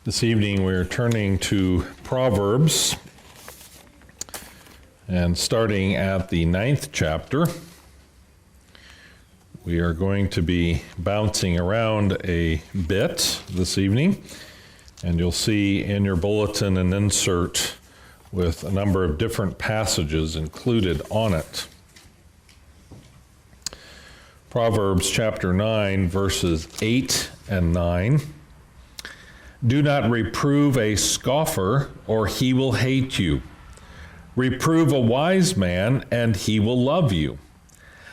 This evening we're turning to Proverbs and starting at the 9th chapter. We are going to be bouncing around a bit this evening, and you'll see in your bulletin an insert with a number of different passages included on it. Proverbs chapter 9, verses 8 and 9. Do not reprove a scoffer, or he will hate you. Reprove a wise man, and he will love you.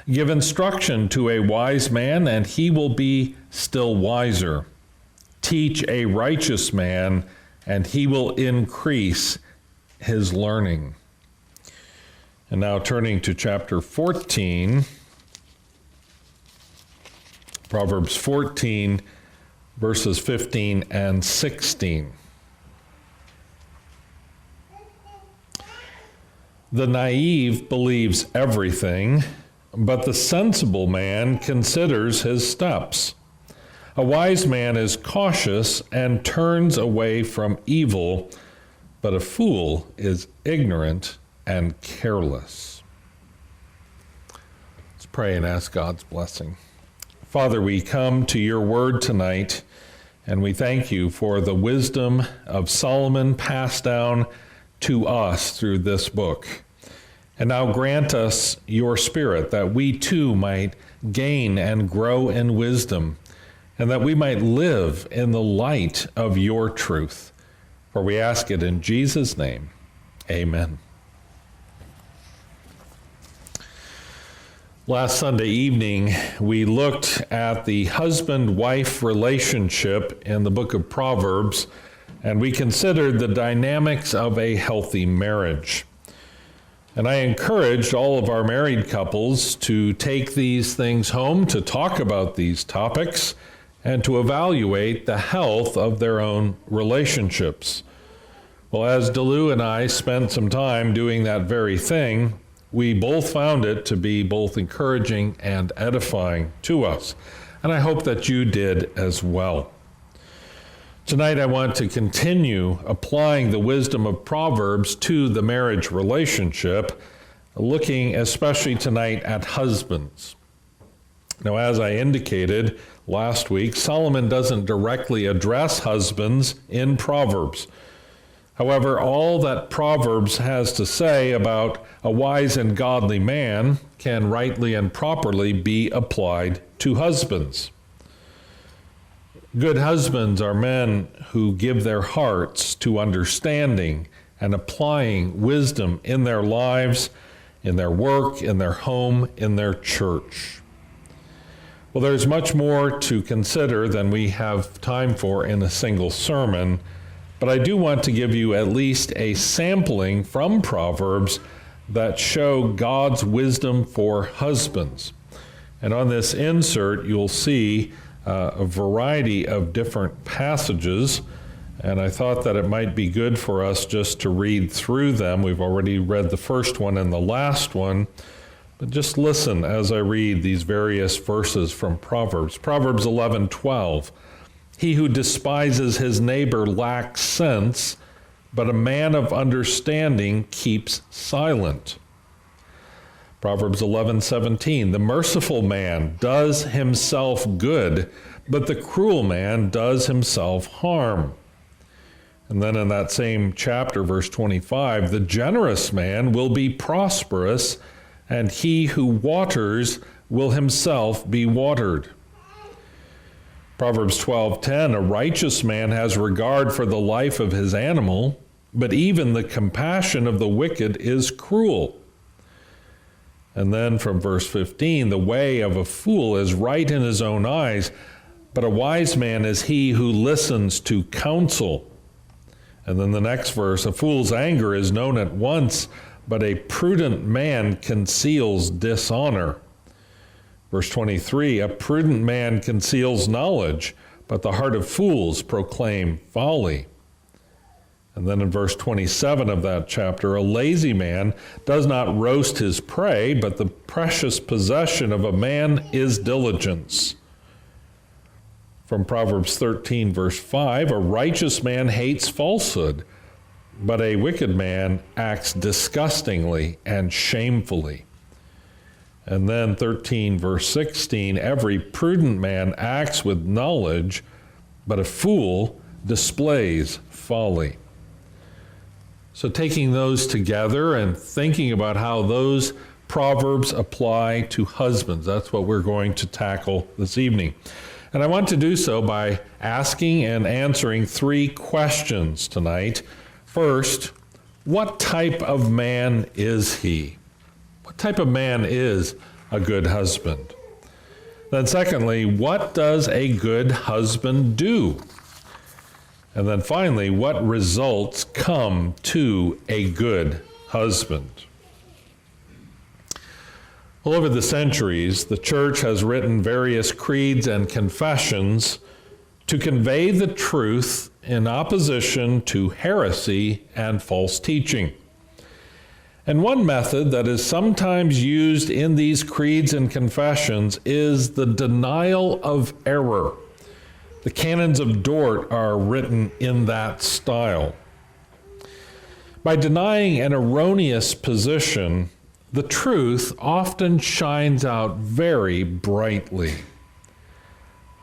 Give instruction to a wise man, and he will be still wiser. Teach a righteous man, and he will increase his learning. And now turning to chapter 14, Proverbs 14, verses 15 and 16. The naive believes everything, but the sensible man considers his steps. A wise man is cautious and turns away from evil, but a fool is ignorant and careless. Let's pray and ask God's blessing. Father, we come to your word tonight, and we thank you for the wisdom of Solomon passed down to us through this book. And now grant us your Spirit that we too might gain and grow in wisdom, and that we might live in the light of your truth. For we ask it in Jesus' name. Amen. Last Sunday evening, we looked at the husband-wife relationship in the book of Proverbs, and we considered the dynamics of a healthy marriage. And I encouraged all of our married couples to take these things home, to talk about these topics, and to evaluate the health of their own relationships. Well, as DeLu and I spent some time doing that very thing, we both found it to be both encouraging and edifying to us. And I hope that you did as well. Tonight I want to continue applying the wisdom of Proverbs to the marriage relationship, looking especially tonight at husbands. Now, as I indicated last week, Solomon doesn't directly address husbands in Proverbs. However, all that Proverbs has to say about a wise and godly man can rightly and properly be applied to husbands. Good husbands are men who give their hearts to understanding and applying wisdom in their lives, in their work, in their home, in their church. Well, there's much more to consider than we have time for in a single sermon, but I do want to give you at least a sampling from Proverbs that show God's wisdom for husbands. And on this insert, you'll see a variety of different passages, and I thought that it might be good for us just to read through them. We've already read the first one and the last one, but just listen as I read these various verses from Proverbs. Proverbs 11:12. He who despises his neighbor lacks sense, but a man of understanding keeps silent. Proverbs 11:17, the merciful man does himself good, but the cruel man does himself harm. And then in that same chapter, verse 25, the generous man will be prosperous, and he who waters will himself be watered. Proverbs 12:10, a righteous man has regard for the life of his animal, but even the compassion of the wicked is cruel. And then from verse 15, the way of a fool is right in his own eyes, but a wise man is he who listens to counsel. And then the next verse, a fool's anger is known at once, but a prudent man conceals dishonor. Verse 23, a prudent man conceals knowledge, but the heart of fools proclaim folly. And then in verse 27 of that chapter, a lazy man does not roast his prey, but the precious possession of a man is diligence. from Proverbs 13, verse 5, a righteous man hates falsehood, but a wicked man acts disgustingly and shamefully. And then 13, verse 16, every prudent man acts with knowledge, but a fool displays folly. So taking those together and thinking about how those proverbs apply to husbands, that's what we're going to tackle this evening. And I want to do so by asking and answering three questions tonight. First, what type of man is he? What type of man is a good husband? Then secondly, what does a good husband do? And then finally, what results come to a good husband? Well, over the centuries, the church has written various creeds and confessions to convey the truth in opposition to heresy and false teaching. And one method that is sometimes used in these creeds and confessions is the denial of error. The canons of Dort are written in that style. By denying an erroneous position, the truth often shines out very brightly.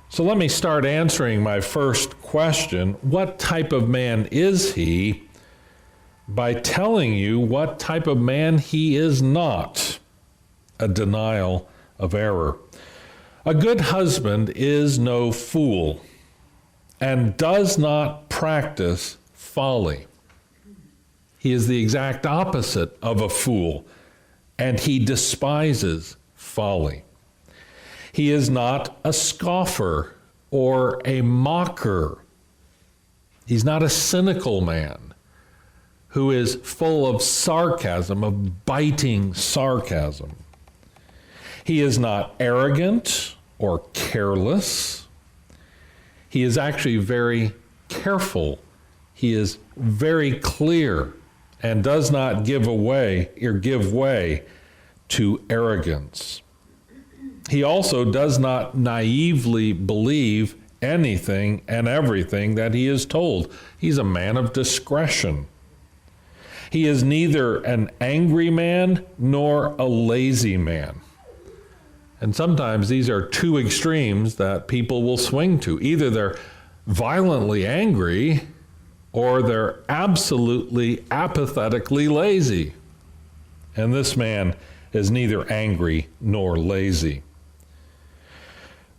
So let me start answering my first question, what type of man is he, by telling you what type of man he is not, a denial of error. A good husband is no fool and does not practice folly. He is the exact opposite of a fool, and he despises folly. He is not a scoffer or a mocker. He's not a cynical man who is full of sarcasm, of biting sarcasm. He is not arrogant or careless. He is actually very careful. He is very clear and does not give way to arrogance. He also does not naively believe anything and everything that he is told. He's a man of discretion. He is neither an angry man nor a lazy man. And sometimes these are two extremes that people will swing to. Either they're violently angry or they're absolutely apathetically lazy. And this man is neither angry nor lazy.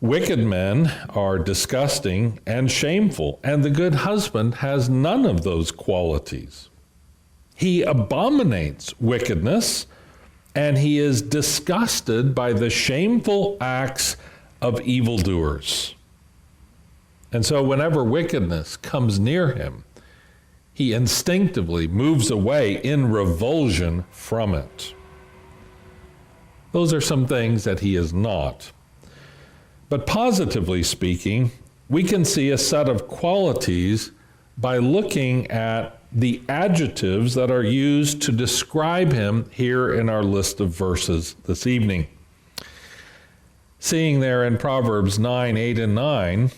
Wicked men are disgusting and shameful, and the good husband has none of those qualities. He abominates wickedness, and he is disgusted by the shameful acts of evildoers. And so whenever wickedness comes near him, he instinctively moves away in revulsion from it. Those are some things that he is not. But positively speaking, we can see a set of qualities by looking at the adjectives that are used to describe him here in our list of verses this evening. Seeing there in Proverbs 9, 8, and 9,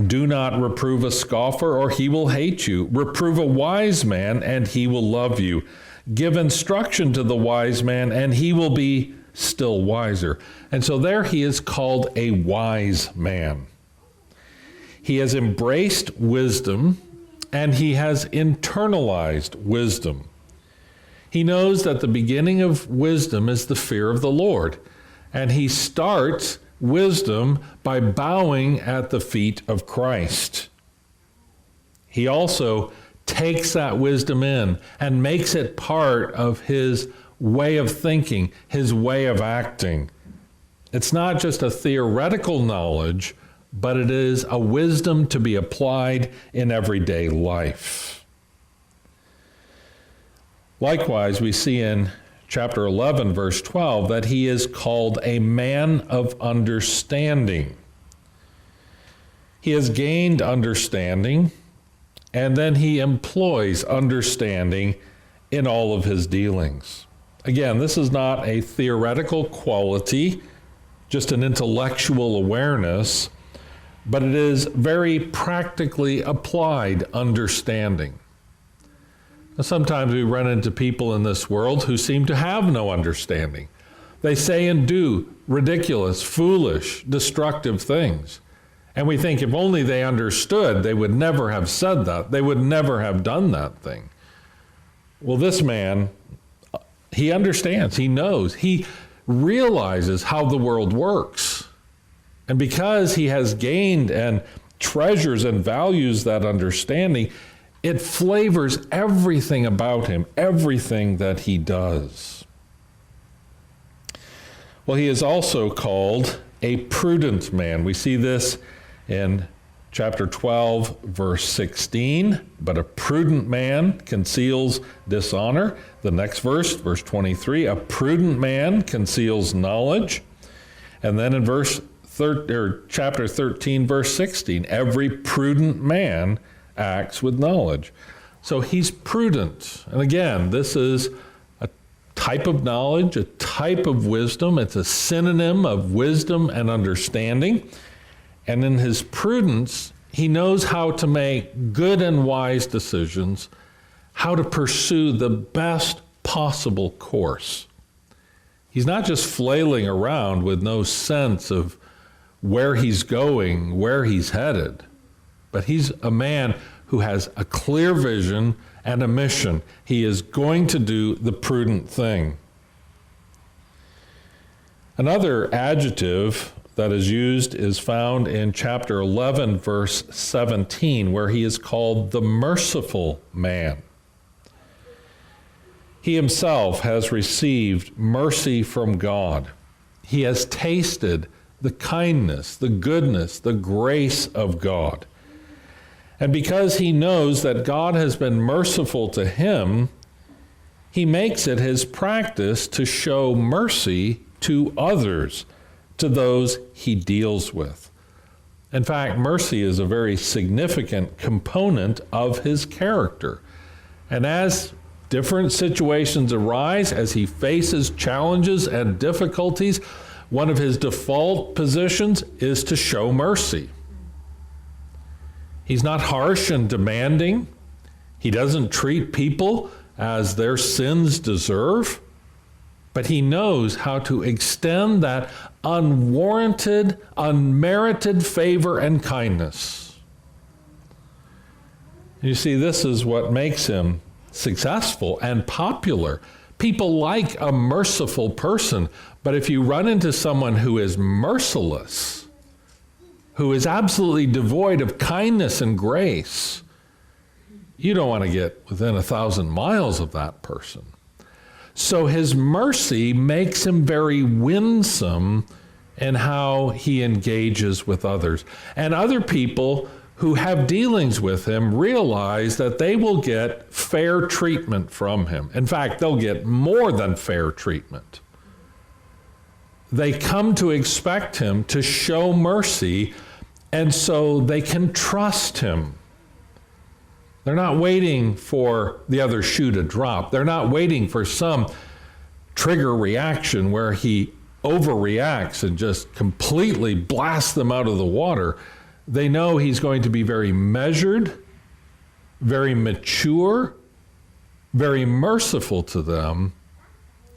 do not reprove a scoffer or he will hate you. Reprove a wise man and he will love you. Give instruction to the wise man and he will be still wiser. And so there he is called a wise man. He has embraced wisdom and he has internalized wisdom. He knows that the beginning of wisdom is the fear of the Lord, and he starts wisdom by bowing at the feet of Christ. He also takes that wisdom in and makes it part of his way of thinking, his way of acting. It's not just a theoretical knowledge, but it is a wisdom to be applied in everyday life. Likewise, we see in chapter 11, verse 12, that he is called a man of understanding. He has gained understanding, and then he employs understanding in all of his dealings. Again, this is not a theoretical quality, just an intellectual awareness, but it is very practically applied understanding. Now, sometimes we run into people in this world who seem to have no understanding. They say and do ridiculous, foolish, destructive things. And we think if only they understood, they would never have said that. They would never have done that thing. Well, this man, he understands, he knows, he realizes how the world works. And because he has gained and treasures and values that understanding, it flavors everything about him, everything that he does. Well, he is also called a prudent man. We see this in chapter 12, verse 16. But a prudent man conceals dishonor. The next verse, verse 23, a prudent man conceals knowledge. And then in chapter 13, verse 16, every prudent man acts with knowledge. So he's prudent. And again, this is a type of knowledge, a type of wisdom. It's a synonym of wisdom and understanding. And in his prudence, he knows how to make good and wise decisions, how to pursue the best possible course. He's not just flailing around with no sense of where he's going, where he's headed, but he's a man who has a clear vision and a mission. He is going to do the prudent thing. Another adjective that is used is found in chapter 11, verse 17, where he is called the merciful man. He himself has received mercy from God. He has tasted the kindness, the goodness, the grace of God. And because he knows that God has been merciful to him, he makes it his practice to show mercy to others, to those he deals with. In fact, mercy is a very significant component of his character. And as different situations arise, as he faces challenges and difficulties, one of his default positions is to show mercy. He's not harsh and demanding. He doesn't treat people as their sins deserve, but he knows how to extend that unwarranted, unmerited favor and kindness. You see, this is what makes him successful and popular. People like a merciful person, but if you run into someone who is merciless, who is absolutely devoid of kindness and grace, you don't want to get within 1,000 miles of that person. So his mercy makes him very winsome in how he engages with others. And other people who have dealings with him realize that they will get fair treatment from him. In fact, they'll get more than fair treatment. They come to expect him to show mercy, and so they can trust him. They're not waiting for the other shoe to drop. They're not waiting for some trigger reaction where he overreacts and just completely blasts them out of the water. They know he's going to be very measured, very mature, very merciful to them.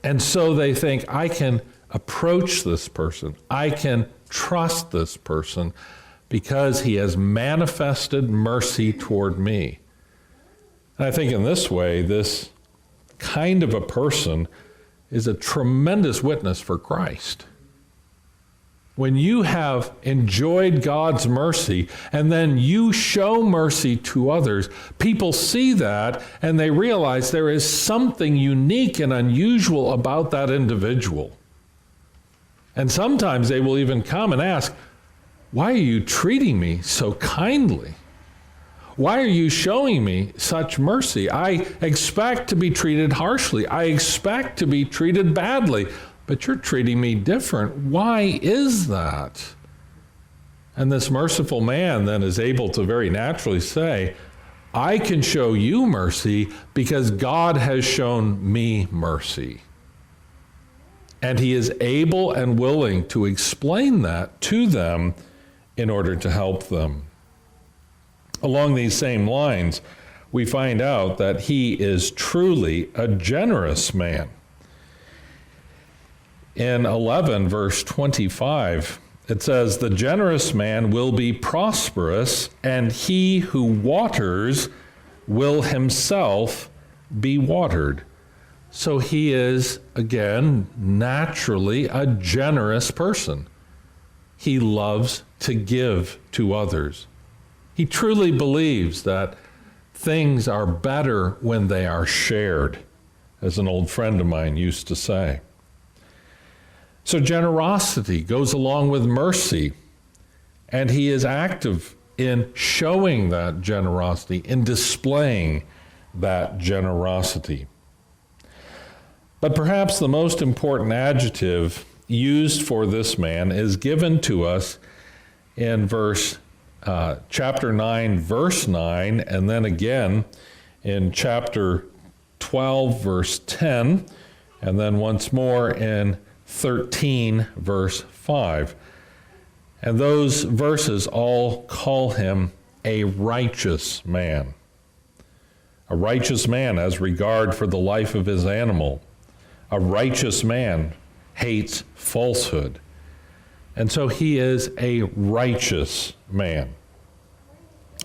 And so they think, I can approach this person. I can trust this person because he has manifested mercy toward me. And I think in this way, this kind of a person is a tremendous witness for Christ. When you have enjoyed God's mercy and then you show mercy to others, people see that and they realize there is something unique and unusual about that individual. And sometimes they will even come and ask, why are you treating me so kindly? Why are you showing me such mercy? I expect to be treated harshly. I expect to be treated badly, but you're treating me different. Why is that? And this merciful man then is able to very naturally say, I can show you mercy because God has shown me mercy. And he is able and willing to explain that to them in order to help them. Along these same lines, we find out that he is truly a generous man. In 11, verse 25, it says, "The generous man will be prosperous, and he who waters will himself be watered." So he is, again, naturally a generous person. He loves to give to others. He truly believes that things are better when they are shared, as an old friend of mine used to say. So generosity goes along with mercy, and he is active in showing that generosity, in displaying that generosity. But perhaps the most important adjective used for this man is given to us in chapter 9, verse 9, and then again in chapter 12, verse 10, and then once more in 13, verse 5. And those verses all call him a righteous man. A righteous man has regard for the life of his animal. A righteous man hates falsehood. And so he is a righteous man.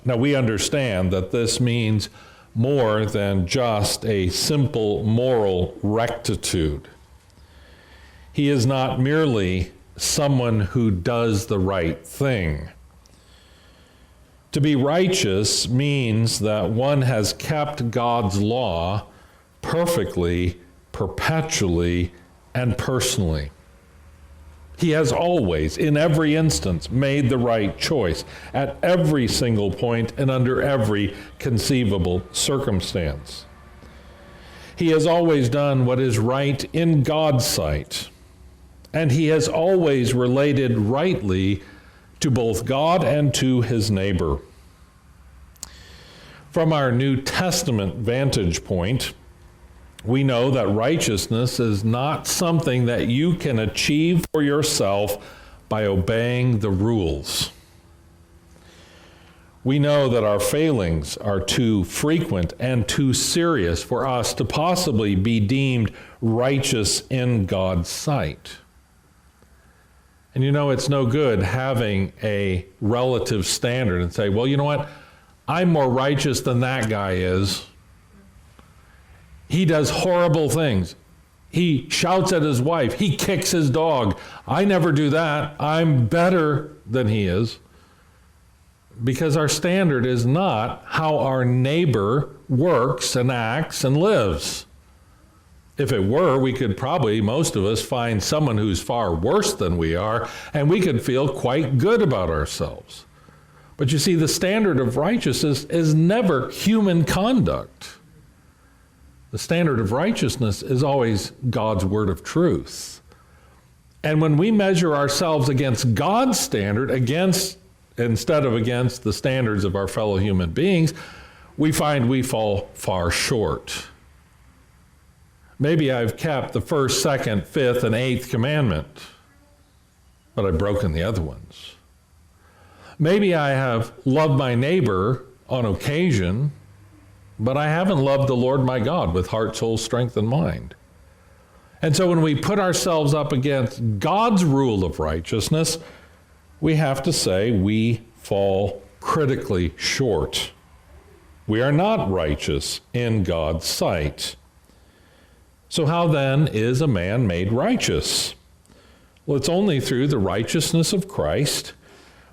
Now we understand that this means more than just a simple moral rectitude. He is not merely someone who does the right thing. To be righteous means that one has kept God's law perfectly, perpetually, and personally. He has always, in every instance, made the right choice at every single point and under every conceivable circumstance. He has always done what is right in God's sight, and he has always related rightly to both God and to his neighbor. From our New Testament vantage point, we know that righteousness is not something that you can achieve for yourself by obeying the rules. We know that our failings are too frequent and too serious for us to possibly be deemed righteous in God's sight. And you know, it's no good having a relative standard and say, well, you know what? I'm more righteous than that guy is. He does horrible things. He shouts at his wife. He kicks his dog. I never do that. I'm better than he is. Because our standard is not how our neighbor works and acts and lives. If it were, we could probably, most of us, find someone who's far worse than we are, and we could feel quite good about ourselves. But you see, the standard of righteousness is never human conduct. The standard of righteousness is always God's word of truth. And when we measure ourselves against God's standard, instead of against the standards of our fellow human beings, we find we fall far short. Maybe I've kept the first, second, fifth, and eighth commandment, but I've broken the other ones. Maybe I have loved my neighbor on occasion, but I haven't loved the Lord my God with heart, soul, strength, and mind. And so when we put ourselves up against God's rule of righteousness, we have to say we fall critically short. We are not righteous in God's sight. So how then is a man made righteous? Well, it's only through the righteousness of Christ,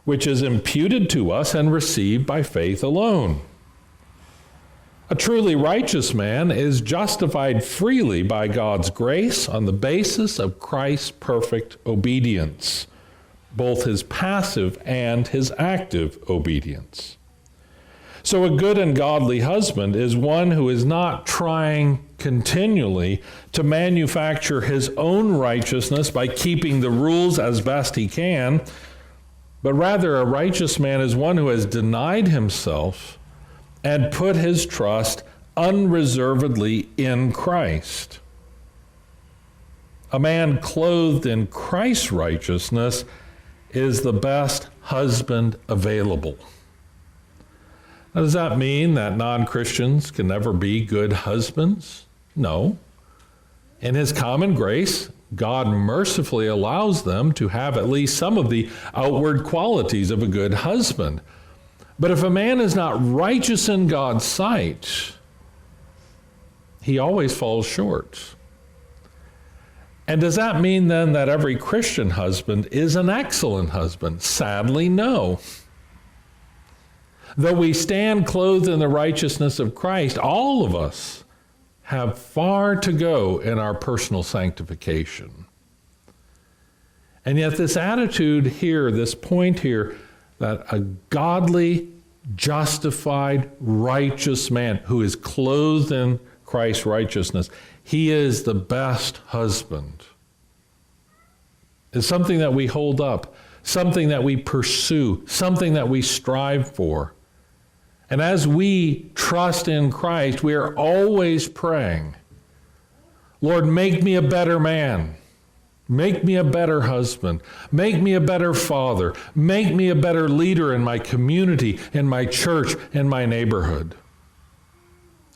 which is imputed to us and received by faith alone. A truly righteous man is justified freely by God's grace on the basis of Christ's perfect obedience, both his passive and his active obedience. So a good and godly husband is one who is not trying continually to manufacture his own righteousness by keeping the rules as best he can, but rather a righteous man is one who has denied himself and put his trust unreservedly in Christ. A man clothed in Christ's righteousness is the best husband available. Now, does that mean that non-Christians can never be good husbands? No. In his common grace, God mercifully allows them to have at least some of the outward qualities of a good husband. But if a man is not righteous in God's sight, he always falls short. And does that mean then that every Christian husband is an excellent husband? Sadly, no. Though we stand clothed in the righteousness of Christ, all of us have far to go in our personal sanctification. And yet this attitude here, this point here, that a godly, justified, righteous man who is clothed in Christ's righteousness, he is the best husband, is something that we hold up, something that we pursue, something that we strive for. And as we trust in Christ, we are always praying, Lord, make me a better man. Make me a better husband. Make me a better father. Make me a better leader in my community, in my church, in my neighborhood.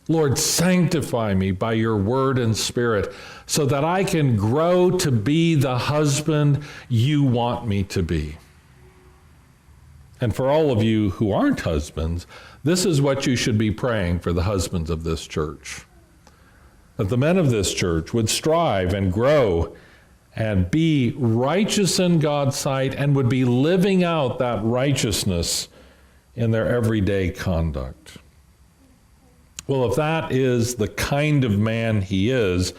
Lord, sanctify me by your word and spirit so that I can grow to be the husband you want me to be. And for all of you who aren't husbands, this is what you should be praying for the husbands of this church. That the men of this church would strive and grow and be righteous in God's sight and would be living out that righteousness in their everyday conduct. Well, if that is the kind of man he is,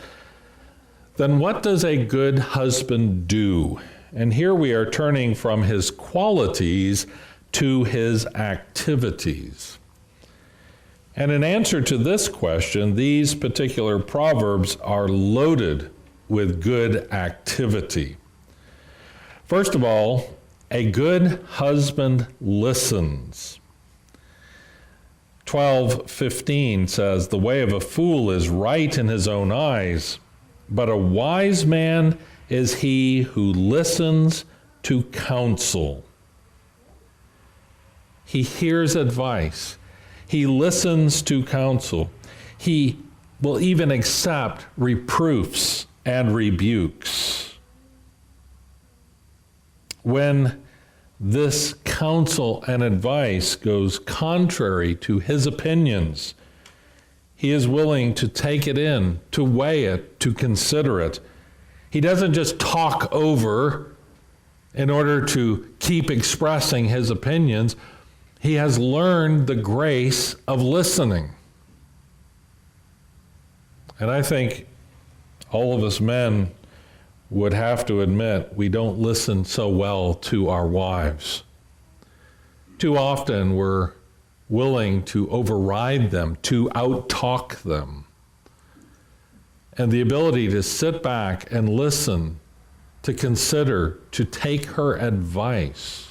then what does a good husband do? And here we are turning from his qualities to his activities. And in answer to this question, these particular proverbs are loaded with good activity. First of all, a good husband listens. 12:15 says, "The way of a fool is right in his own eyes, but a wise man is he who listens to counsel." He hears advice. He listens to counsel. He will even accept reproofs and rebukes. When this counsel and advice goes contrary to his opinions, he is willing to take it in, to weigh it, to consider it. He doesn't just talk over in order to keep expressing his opinions. He has learned the grace of listening. And I think all of us men would have to admit we don't listen so well to our wives. Too often we're willing to override them, to out-talk them. And the ability to sit back and listen, to consider, to take her advice.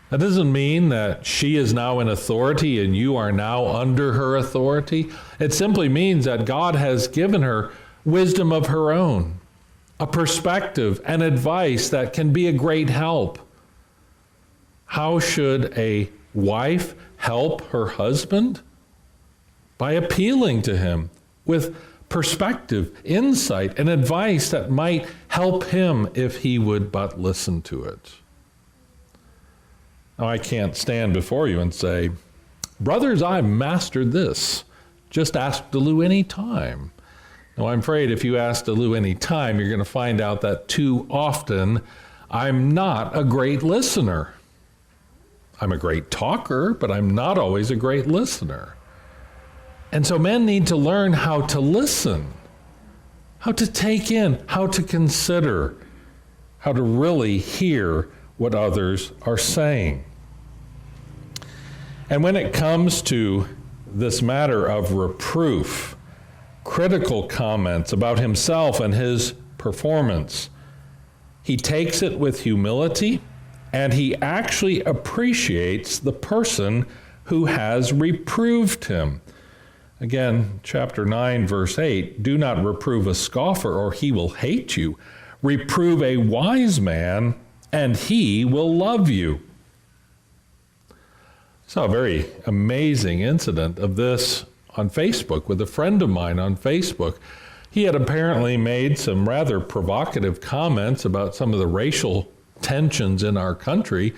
That doesn't mean that she is now in authority and you are now under her authority. It simply means that God has given her wisdom of her own, a perspective and advice that can be a great help. How should a wife help her husband? By appealing to him with perspective, insight, and advice that might help him if he would but listen to it. Now, I can't stand before you and say, brothers, I've mastered this. Just ask DeLu any time. Now, I'm afraid if you ask DeLu any time, you're going to find out that too often I'm not a great listener. I'm a great talker, but I'm not always a great listener. And so men need to learn how to listen, how to take in, how to consider, how to really hear what others are saying. And when it comes to this matter of reproof, critical comments about himself and his performance, he takes it with humility, and he actually appreciates the person who has reproved him. Again, chapter 9, verse 8, "Do not reprove a scoffer, or he will hate you. Reprove a wise man, and he will love you. I saw a very amazing incident of this on Facebook with a friend of mine on Facebook. He had apparently made some rather provocative comments about some of the racial tensions in our country,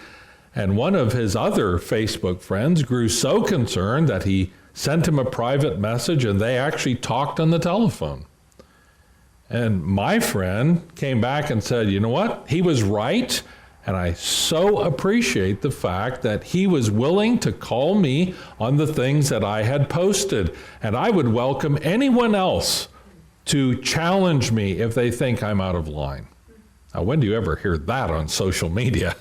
and one of his other Facebook friends grew so concerned that he sent him a private message, and they actually talked on the telephone. And my friend came back and said, you know what? He was right, and I so appreciate the fact that he was willing to call me on the things that I had posted, and I would welcome anyone else to challenge me if they think I'm out of line. Now, when do you ever hear that on social media?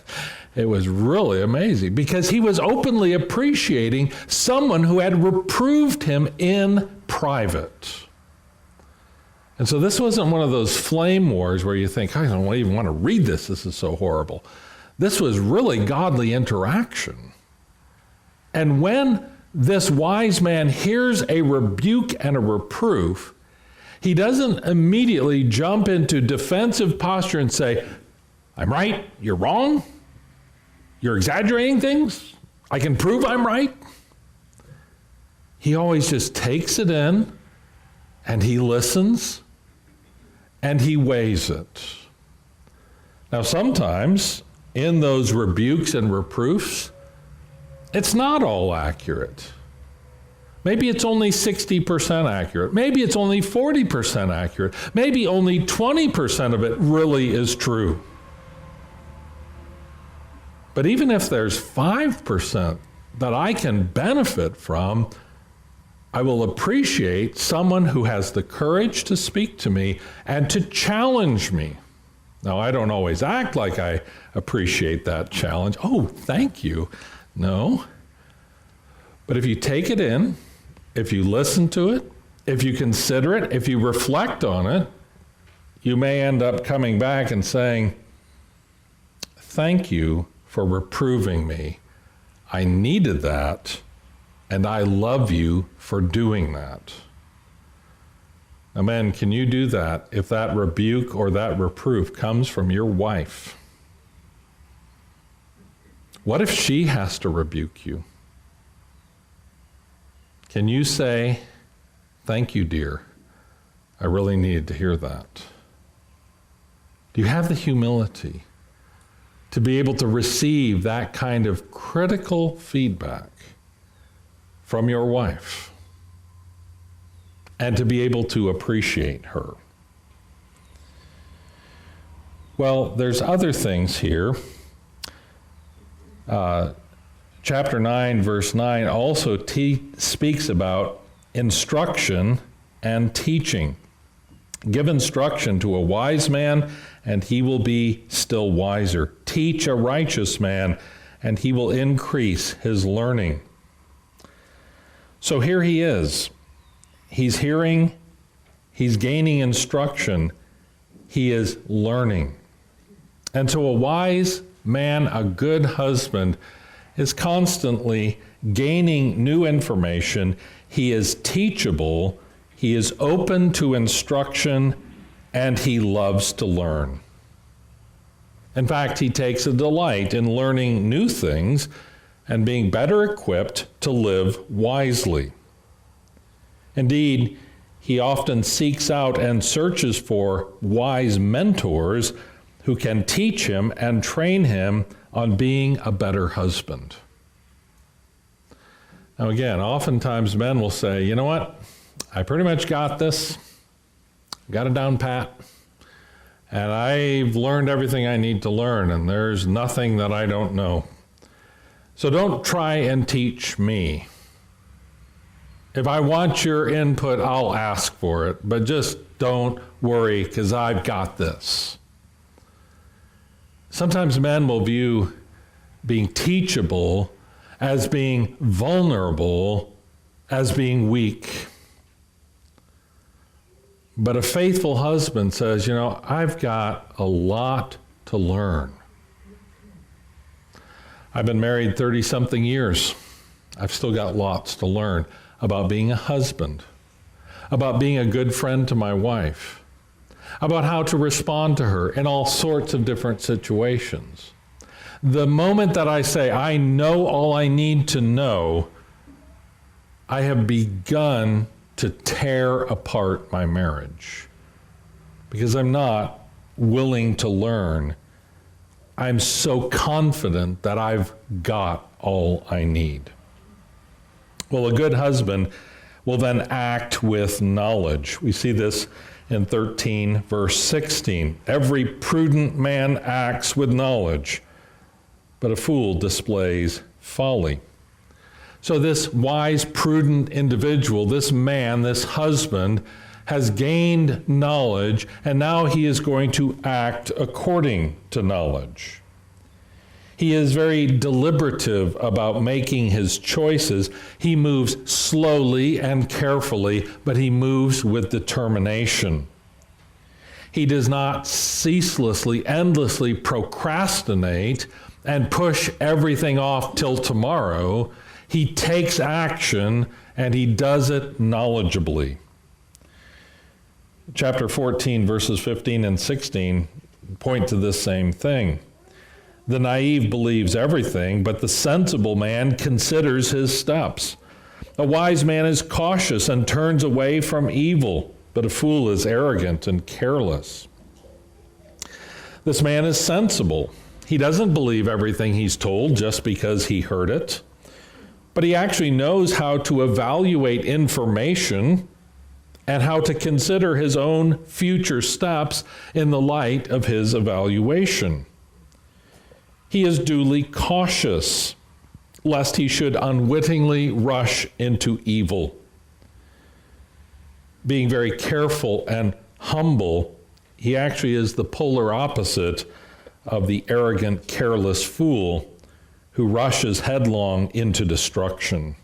It was really amazing because he was openly appreciating someone who had reproved him in private. And so this wasn't one of those flame wars where you think, I don't even want to read this. This is so horrible. This was really godly interaction. And when this wise man hears a rebuke and a reproof, he doesn't immediately jump into defensive posture and say, I'm right, you're wrong, you're exaggerating things, I can prove I'm right. He always just takes it in, and he listens, and he weighs it. Now sometimes in those rebukes and reproofs, it's not all accurate. Maybe it's only 60% accurate. Maybe it's only 40% accurate. Maybe only 20% of it really is true. But even if there's 5% that I can benefit from, I will appreciate someone who has the courage to speak to me and to challenge me. Now, I don't always act like I appreciate that challenge. Oh, thank you. No. But if you take it in, if you listen to it, if you consider it, if you reflect on it, you may end up coming back and saying, thank you for reproving me. I needed that, and I love you for doing that. Now, men, can you do that if that rebuke or that reproof comes from your wife? What if she has to rebuke you? Can you say, thank you, dear. I really needed to hear that. Do you have the humility to be able to receive that kind of critical feedback from your wife and to be able to appreciate her? Well, there's other things here. Chapter 9, verse 9 also speaks about instruction and teaching. Give instruction to a wise man, and he will be still wiser. Teach a righteous man, and he will increase his learning. So here he is. He's hearing, he's gaining instruction, he is learning. And so a wise man, a good husband, is constantly gaining new information. He is teachable, he is open to instruction, and he loves to learn. In fact, he takes a delight in learning new things and being better equipped to live wisely. Indeed, he often seeks out and searches for wise mentors who can teach him and train him on being a better husband. Now again, oftentimes men will say, you know what, I pretty much got this, got it down pat, and I've learned everything I need to learn, and there's nothing that I don't know. So don't try and teach me. If I want your input, I'll ask for it, but just don't worry, because I've got this. Sometimes men will view being teachable as being vulnerable, as being weak. But a faithful husband says, you know, I've got a lot to learn. I've been married 30-something years. I've still got lots to learn about being a husband, about being a good friend to my wife, about how to respond to her in all sorts of different situations. The moment that I say, I know all I need to know, I have begun to tear apart my marriage because I'm not willing to learn. I'm so confident that I've got all I need. Well, a good husband will then act with knowledge. We see this in 13, verse 16. Every prudent man acts with knowledge, but a fool displays folly. So this wise, prudent individual, this man, this husband, has gained knowledge, and now he is going to act according to knowledge. He is very deliberative about making his choices. He moves slowly and carefully, but he moves with determination. He does not ceaselessly, endlessly procrastinate and push everything off till tomorrow. He takes action, and he does it knowledgeably. Chapter 14, verses 15 and 16 point to this same thing. The naive believes everything, but the sensible man considers his steps. A wise man is cautious and turns away from evil, but a fool is arrogant and careless. This man is sensible. He doesn't believe everything he's told just because he heard it, but he actually knows how to evaluate information and how to consider his own future steps in the light of his evaluation. He is duly cautious, lest he should unwittingly rush into evil. Being very careful and humble, he actually is the polar opposite of the arrogant, careless fool who rushes headlong into destruction.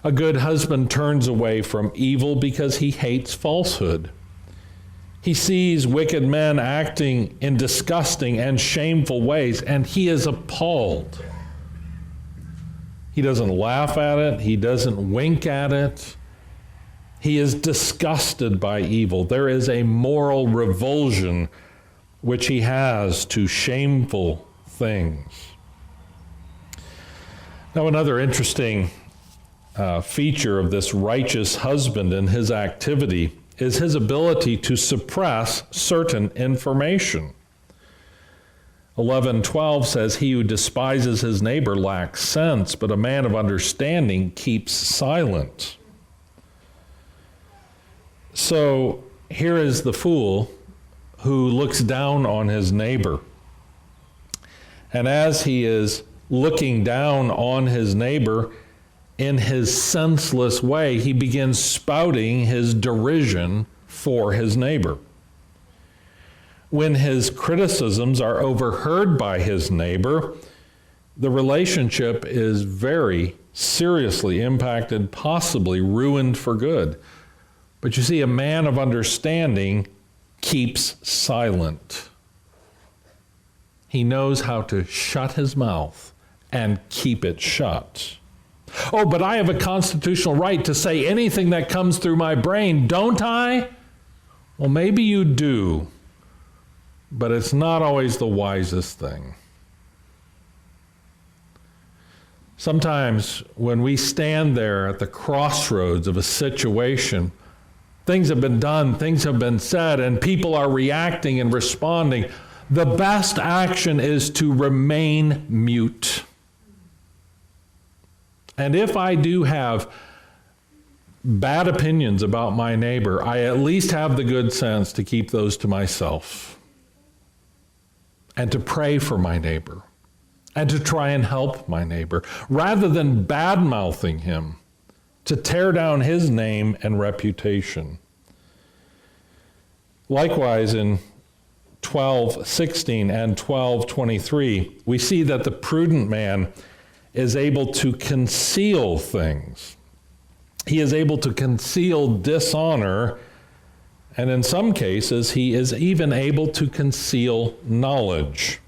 A good husband turns away from evil because he hates falsehood. He sees wicked men acting in disgusting and shameful ways, and he is appalled. He doesn't laugh at it. He doesn't wink at it. He is disgusted by evil. There is a moral revulsion which he has to shameful things. Now, another interesting feature of this righteous husband and his activity is his ability to suppress certain information. 11:12 says, "He who despises his neighbor lacks sense, but a man of understanding keeps silent." So here is the fool who looks down on his neighbor. And as he is looking down on his neighbor, in his senseless way, he begins spouting his derision for his neighbor. When his criticisms are overheard by his neighbor, the relationship is very seriously impacted, possibly ruined for good. But you see, a man of understanding keeps silent. He knows how to shut his mouth and keep it shut. Oh, but I have a constitutional right to say anything that comes through my brain, don't I? Well, maybe you do, but it's not always the wisest thing. Sometimes when we stand there at the crossroads of a situation, things have been done, things have been said, and people are reacting and responding. The best action is to remain mute. And if I do have bad opinions about my neighbor, I at least have the good sense to keep those to myself and to pray for my neighbor and to try and help my neighbor rather than bad-mouthing him, to tear down his name and reputation. Likewise, in 12:16 and 12:23, we see that the prudent man is able to conceal things. He is able to conceal dishonor, and in some cases, he is even able to conceal knowledge.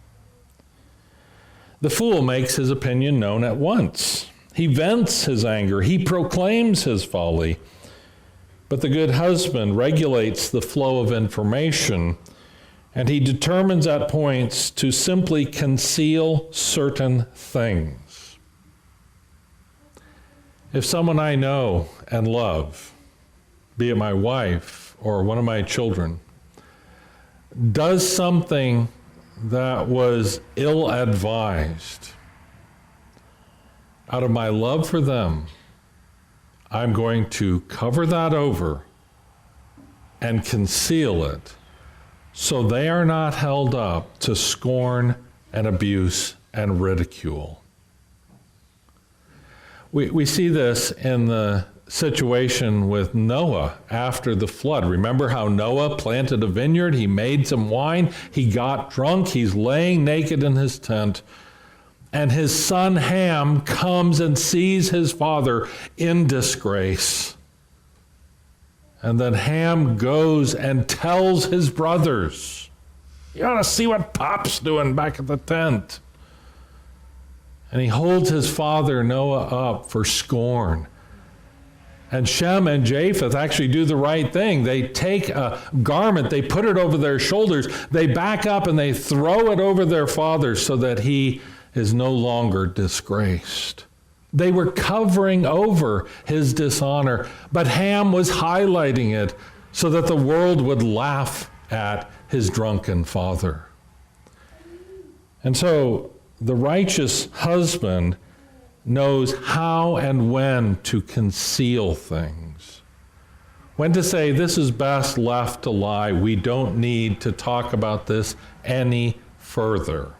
The fool makes his opinion known at once. He vents his anger. He proclaims his folly. But the good husband regulates the flow of information, and he determines at points to simply conceal certain things. If someone I know and love, be it my wife or one of my children, does something that was ill-advised, out of my love for them, I'm going to cover that over and conceal it so they are not held up to scorn and abuse and ridicule. We see this in the situation with Noah after the flood. Remember how Noah planted a vineyard, he made some wine, he got drunk, he's laying naked in his tent, and his son Ham comes and sees his father in disgrace. And then Ham goes and tells his brothers, "You ought to see what Pop's doing back at the tent." And he holds his father Noah up for scorn. And Shem and Japheth actually do the right thing. They take a garment, they put it over their shoulders, they back up and they throw it over their father so that he is no longer disgraced. They were covering over his dishonor, but Ham was highlighting it so that the world would laugh at his drunken father. And so the righteous husband knows how and when to conceal things. When to say, this is best left to lie. We don't need to talk about this any further.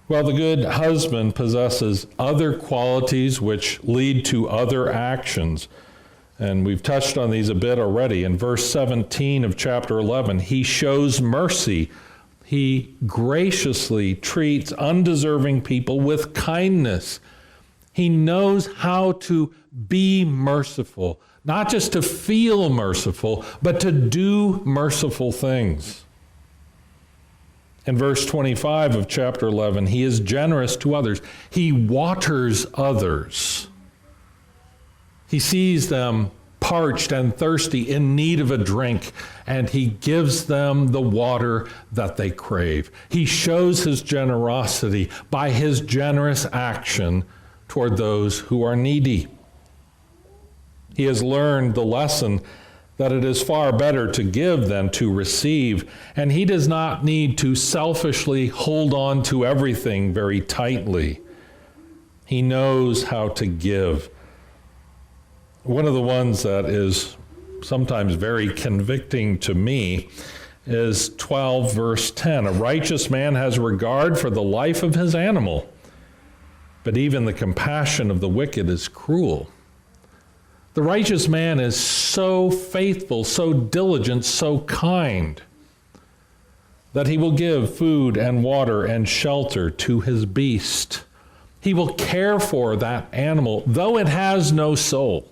Well, the good husband possesses other qualities which lead to other actions. And we've touched on these a bit already. In verse 17 of chapter 11, he shows mercy. He graciously treats undeserving people with kindness. He knows how to be merciful, not just to feel merciful, but to do merciful things. In verse 25 of chapter 11, he is generous to others. He waters others. He sees them parched and thirsty, in need of a drink, and he gives them the water that they crave. He shows his generosity by his generous action toward those who are needy. He has learned the lesson that it is far better to give than to receive, and he does not need to selfishly hold on to everything very tightly. He knows how to give. One of the ones that is sometimes very convicting to me is 12 verse 10. A righteous man has regard for the life of his animal, but even the compassion of the wicked is cruel. The righteous man is so faithful, so diligent, so kind, that he will give food and water and shelter to his beast. He will care for that animal, though it has no soul.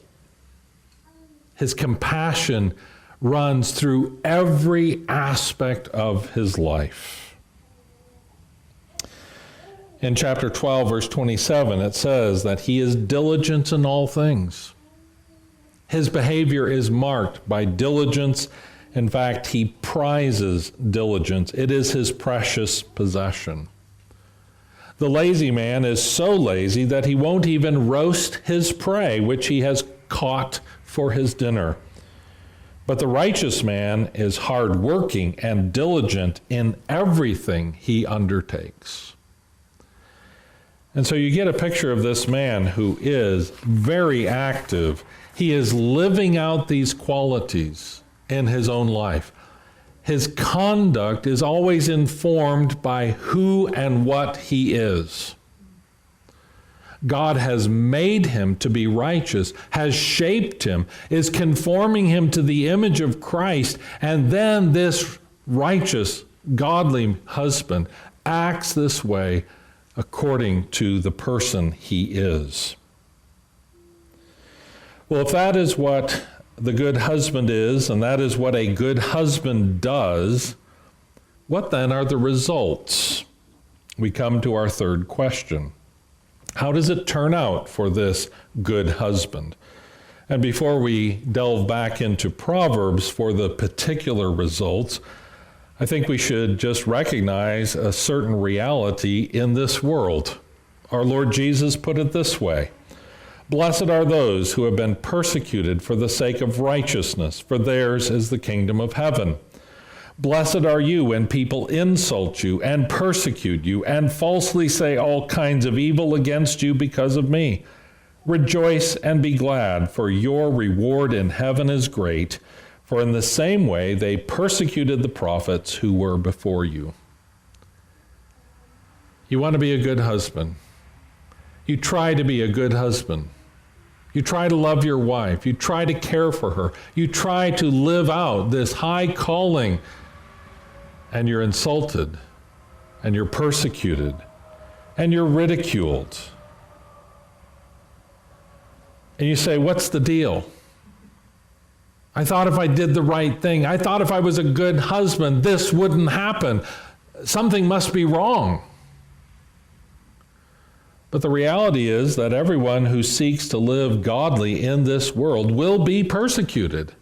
His compassion runs through every aspect of his life. In chapter 12, verse 27, it says that he is diligent in all things. His behavior is marked by diligence. In fact, he prizes diligence. It is his precious possession. The lazy man is so lazy that he won't even roast his prey, which he has caught for his dinner. But the righteous man is hardworking and diligent in everything he undertakes. And so you get a picture of this man who is very active. He is living out these qualities in his own life. His conduct is always informed by who and what he is. God has made him to be righteous, has shaped him, is conforming him to the image of Christ, and then this righteous, godly husband acts this way according to the person he is. Well, if that is what the good husband is, and that is what a good husband does, what then are the results? We come to our third question. How does it turn out for this good husband? And before we delve back into Proverbs for the particular results, I think we should just recognize a certain reality in this world. Our Lord Jesus put it this way: "Blessed are those who have been persecuted for the sake of righteousness, for theirs is the kingdom of heaven. Blessed are you when people insult you and persecute you and falsely say all kinds of evil against you because of me. Rejoice and be glad, for your reward in heaven is great. For in the same way they persecuted the prophets who were before you." You want to be a good husband. You try to be a good husband. You try to love your wife. You try to care for her. You try to live out this high calling, and you're insulted, and you're persecuted, and you're ridiculed. And you say, "What's the deal? I thought if I did the right thing, I thought if I was a good husband, this wouldn't happen. Something must be wrong." But the reality is that everyone who seeks to live godly in this world will be persecuted.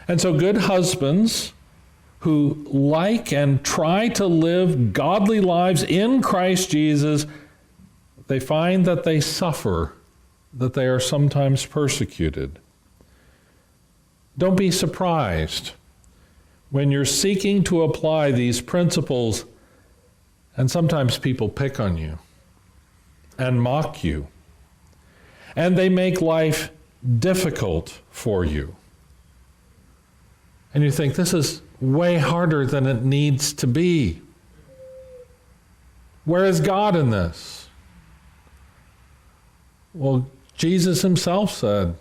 And so good husbands who like and try to live godly lives in Christ Jesus, they find that they suffer, that they are sometimes persecuted. Don't be surprised when you're seeking to apply these principles, and sometimes people pick on you and mock you, and they make life difficult for you. And you think, this is way harder than it needs to be. Where is God in this? Well, Jesus himself said,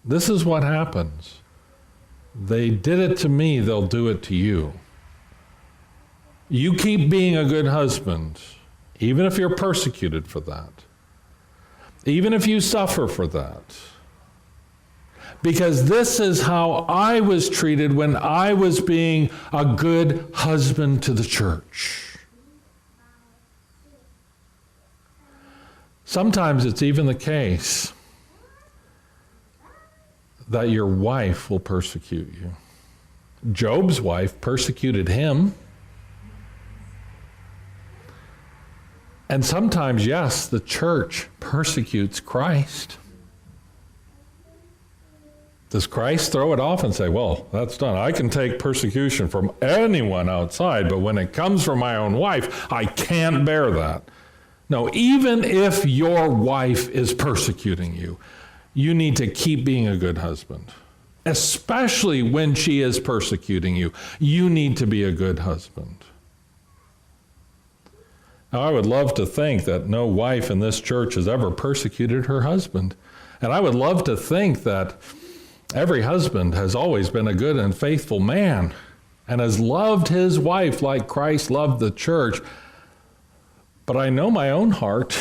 this is what happens. They did it to me, they'll do it to you. You keep being a good husband, even if you're persecuted for that, even if you suffer for that. Because this is how I was treated when I was being a good husband to the church. Sometimes it's even the case that your wife will persecute you. Job's wife persecuted him. And sometimes, yes, the church persecutes Christ. Does Christ throw it off and say, well, that's done. I can take persecution from anyone outside, but when it comes from my own wife, I can't bear that. No, even if your wife is persecuting you, you need to keep being a good husband. Especially when she is persecuting you, you need to be a good husband. Now, I would love to think that no wife in this church has ever persecuted her husband. And I would love to think that every husband has always been a good and faithful man and has loved his wife like Christ loved the church. But I know my own heart.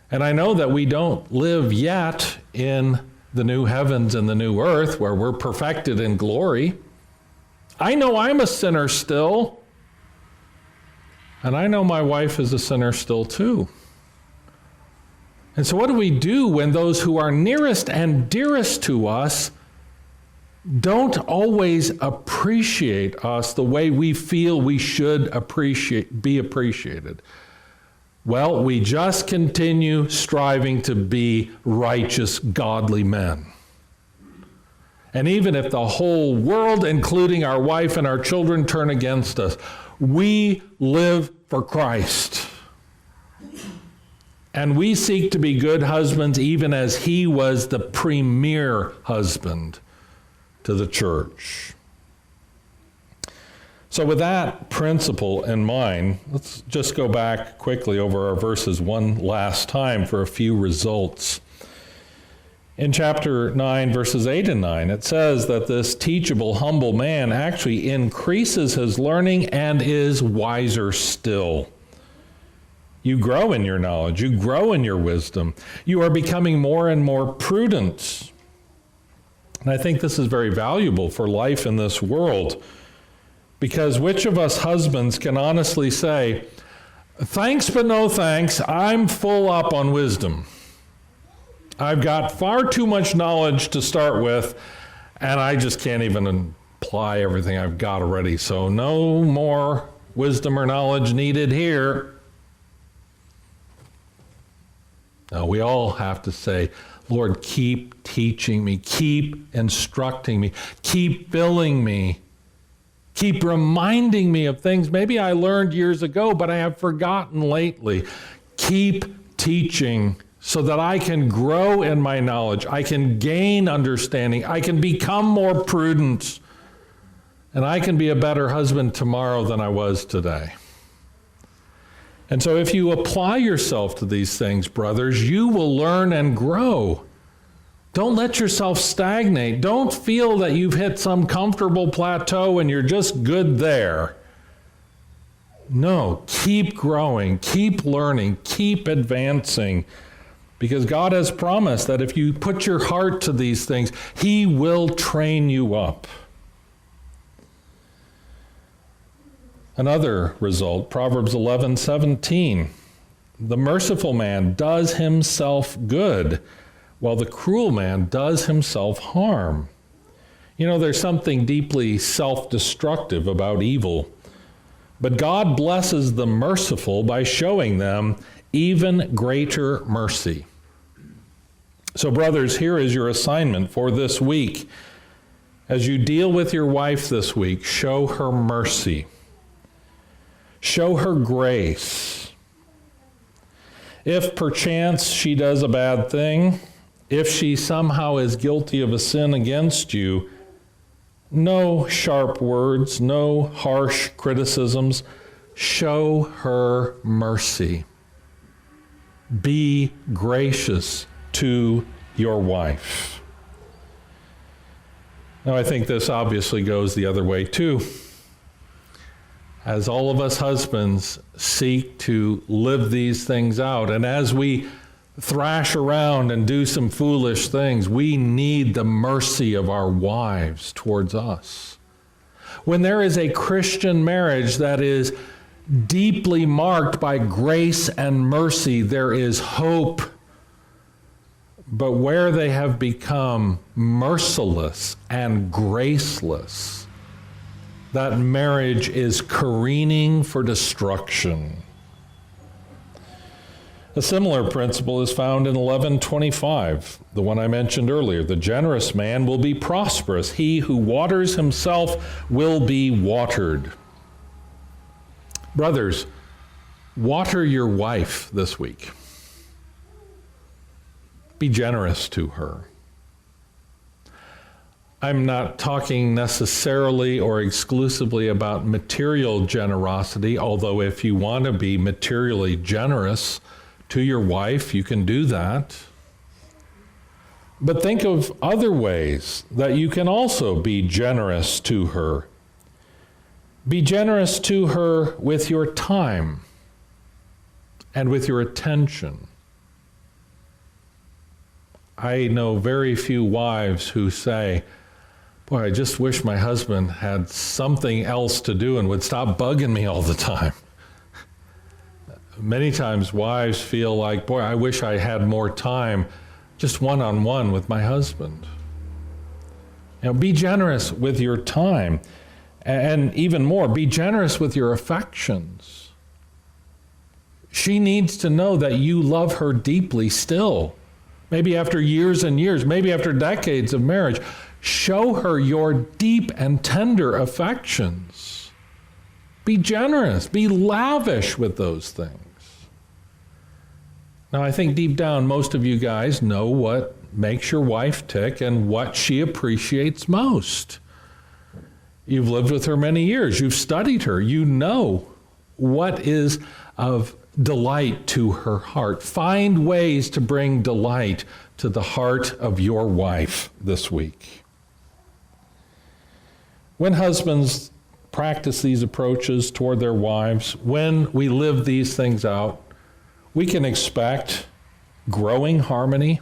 And I know that we don't live yet in the new heavens and the new earth where we're perfected in glory. I know I'm a sinner still. And I know my wife is a sinner still too. And so what do we do when those who are nearest and dearest to us don't always appreciate us the way we feel we should be appreciated? Well, we just continue striving to be righteous, godly men. And even if the whole world, including our wife and our children, turn against us, we live for Christ. And we seek to be good husbands even as he was the premier husband to the church. So with that principle in mind, let's just go back quickly over our verses one last time for a few results. In chapter 9, verses 8 and 9, it says that this teachable, humble man actually increases his learning and is wiser still. You grow in your knowledge. You grow in your wisdom. You are becoming more and more prudent. And I think this is very valuable for life in this world, because which of us husbands can honestly say, thanks but no thanks, I'm full up on wisdom. I've got far too much knowledge to start with, and I just can't even apply everything I've got already. So no more wisdom or knowledge needed here. No, we all have to say, Lord, keep teaching me, keep instructing me, keep filling me, keep reminding me of things maybe I learned years ago, but I have forgotten lately. Keep teaching so that I can grow in my knowledge, I can gain understanding, I can become more prudent, and I can be a better husband tomorrow than I was today. And so if you apply yourself to these things, brothers, you will learn and grow. Don't let yourself stagnate. Don't feel that you've hit some comfortable plateau and you're just good there. No, keep growing, keep learning, keep advancing, because God has promised that if you put your heart to these things, He will train you up. Another result, Proverbs 11:17. The merciful man does himself good, while the cruel man does himself harm. You know, there's something deeply self-destructive about evil. But God blesses the merciful by showing them even greater mercy. So, brothers, here is your assignment for this week. As you deal with your wife this week, show her mercy. Show her grace. If perchance she does a bad thing, if she somehow is guilty of a sin against you, no sharp words, no harsh criticisms. Show her mercy. Be gracious to your wife. Now, I think this obviously goes the other way too. As all of us husbands seek to live these things out, and as we thrash around and do some foolish things, we need the mercy of our wives towards us. When there is a Christian marriage that is deeply marked by grace and mercy, there is hope. But where they have become merciless and graceless, that marriage is careening for destruction. A similar principle is found in 11:25, the one I mentioned earlier. The generous man will be prosperous. He who waters himself will be watered. Brothers, water your wife this week. Be generous to her. I'm not talking necessarily or exclusively about material generosity, although if you want to be materially generous to your wife, you can do that. But think of other ways that you can also be generous to her. Be generous to her with your time and with your attention. I know very few wives who say, boy, I just wish my husband had something else to do and would stop bugging me all the time. Many times wives feel like, boy, I wish I had more time just one-on-one with my husband. You know, be generous with your time. And even more, be generous with your affections. She needs to know that you love her deeply still. Maybe after years and years, maybe after decades of marriage. Show her your deep and tender affections. Be generous, be lavish with those things. Now, I think deep down, most of you guys know what makes your wife tick and what she appreciates most. You've lived with her many years. You've studied her. You know what is of delight to her heart. Find ways to bring delight to the heart of your wife this week. When husbands practice these approaches toward their wives, when we live these things out, we can expect growing harmony,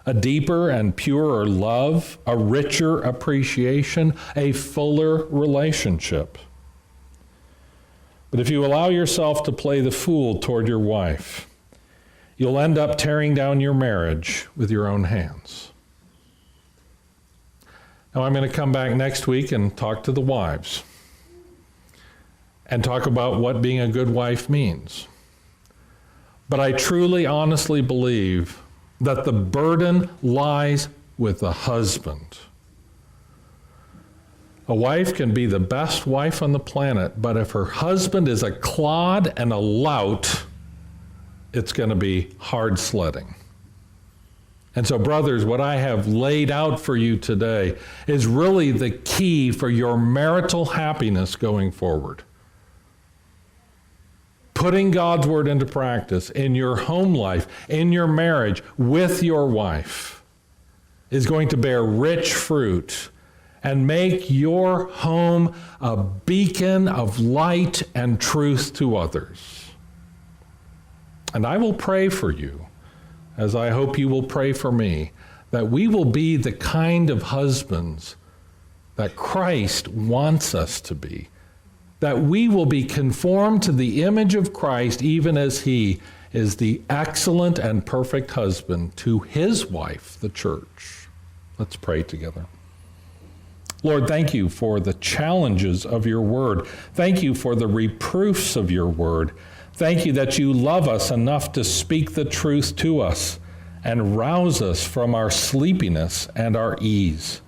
a deeper and purer love, a richer appreciation, a fuller relationship. But if you allow yourself to play the fool toward your wife, you'll end up tearing down your marriage with your own hands. Now, I'm going to come back next week and talk to the wives and talk about what being a good wife means. But I truly, honestly believe that the burden lies with the husband. A wife can be the best wife on the planet, but if her husband is a clod and a lout, it's going to be hard sledding. And so, brothers, what I have laid out for you today is really the key for your marital happiness going forward. Putting God's word into practice in your home life, in your marriage, with your wife, is going to bear rich fruit and make your home a beacon of light and truth to others. And I will pray for you, as I hope you will pray for me, that we will be the kind of husbands that Christ wants us to be, that we will be conformed to the image of Christ even as he is the excellent and perfect husband to his wife, the church. Let's pray together. Lord, thank you for the challenges of your word. Thank you for the reproofs of your word. Thank you that you love us enough to speak the truth to us and rouse us from our sleepiness and our ease.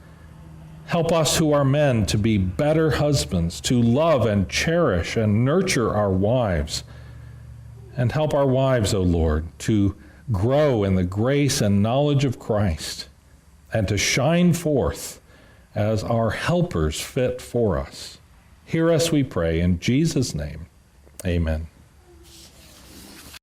Help us who are men to be better husbands, to love and cherish and nurture our wives. And help our wives, O Lord, to grow in the grace and knowledge of Christ and to shine forth as our helpers fit for us. Hear us, we pray, in Jesus' name. Amen.